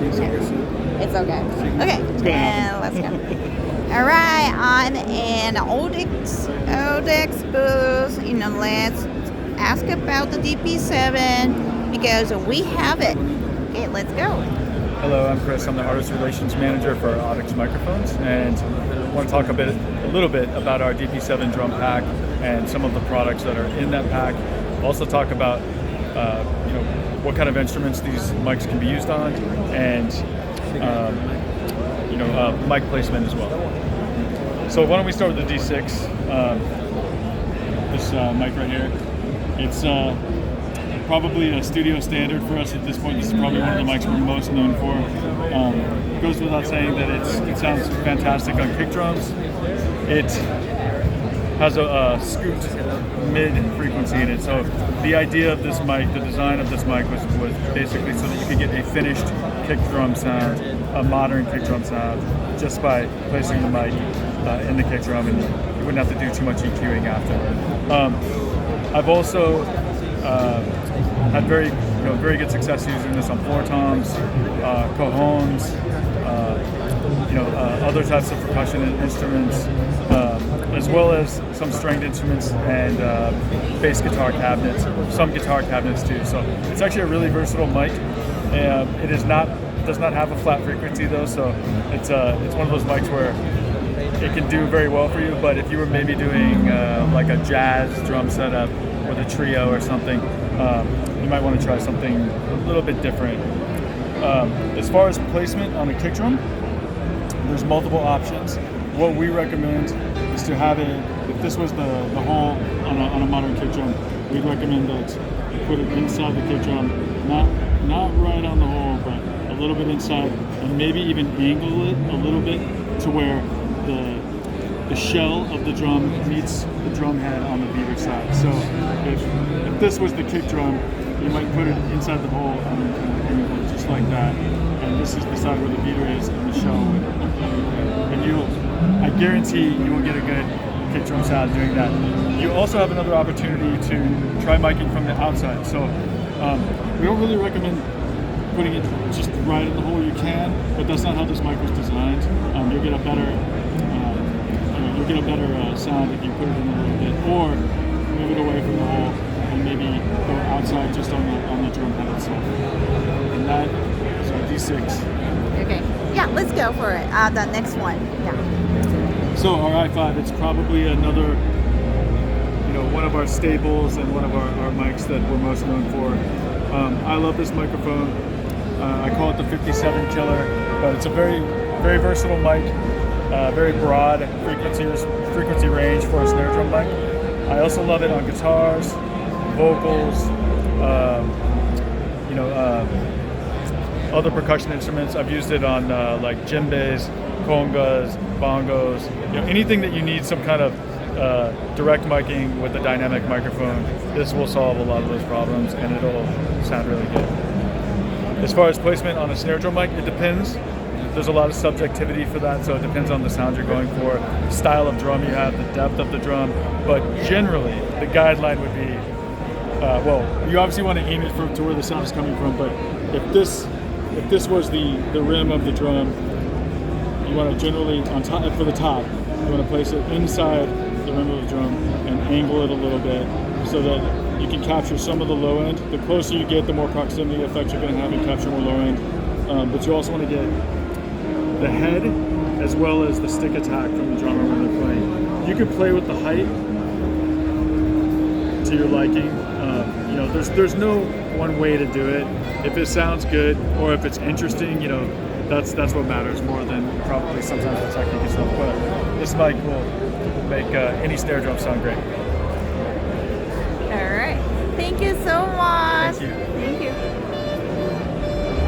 It's okay. Okay, and let's go. All right, on an AUDIX booth, let's ask about the DP7 because we have it. Okay, let's go. Hello, I'm Chris. I'm the Artist Relations Manager for AUDIX Microphones, and I want to talk a little bit about our DP7 drum pack and some of the products that are in that pack. Also talk about what kind of instruments these mics can be used on, and mic placement as well. So why don't we start with the D6? This mic right here. It's probably a studio standard for us at this point. This is probably one of the mics we're most known for. It goes without saying that it sounds fantastic on kick drums. It has a scooped mid frequency in it. So the idea of this mic, the design of this mic was basically so that you could get a finished kick drum sound, a modern kick drum sound, just by placing the mic in the kick drum, and you wouldn't have to do too much EQing after. I've also had very good success using this on floor toms, cajones, other types of percussion instruments, as well as some stringed instruments and bass guitar cabinets, some guitar cabinets too. So it's actually a really versatile mic. It does not have a flat frequency though, so it's one of those mics where it can do very well for you. But if you were maybe doing like a jazz drum setup with a trio or something, you might want to try something a little bit different. As far as placement on a kick drum, there's multiple options. What we recommend is to have it, if this was the hole on a modern kick drum, we'd recommend that you put it inside the kick drum, not right on the hole, but a little bit inside, and maybe even angle it a little bit to where the shell of the drum meets the drum head on the beater side. So if this was the kick drum, you might put it inside the hole and just like that. And this is the side where the beater is and the shell. And I guarantee you will get a good kick drum sound doing that. You also have another opportunity to try miking from the outside. So we don't really recommend putting it just right in the hole. You can, but that's not how this mic was designed. You'll get a better sound if you put it in a little bit, or move it away from the hole and maybe go outside just on the drum head itself. And that is our D6. Okay, yeah, let's go for it. The next one. Yeah. So our i5, it's probably another, one of our staples and one of our mics that we're most known for. I love this microphone. I call it the 57 killer, but it's a very, very versatile mic. Very broad frequency range for a snare drum mic. I also love it on guitars, vocals, other percussion instruments. I've used it on like djembes, congas, bongos, anything that you need some kind of direct miking with a dynamic microphone. This will solve a lot of those problems, and it'll sound really good. As far as placement on a snare drum mic, it depends. There's a lot of subjectivity for that, so it depends on the sound you're going for, style of drum you have, the depth of the drum. But generally, the guideline would be, you obviously want to aim it to where the sound is coming from. But if this was the rim of the drum, you want to generally on top for the top, you want to place it inside the rim of the drum and angle it a little bit so that you can capture some of the low end. The closer you get, the more proximity effect you're going to have and capture more low end. But you also want to get the head as well as the stick attack from the drummer when they're playing. You can play with the height to your liking. There's no one way to do it. If it sounds good or if it's interesting, that's what matters more than probably sometimes the technique itself. But this mic will make any snare drum sound great. All right. Thank you so much. Thank you. Thank you.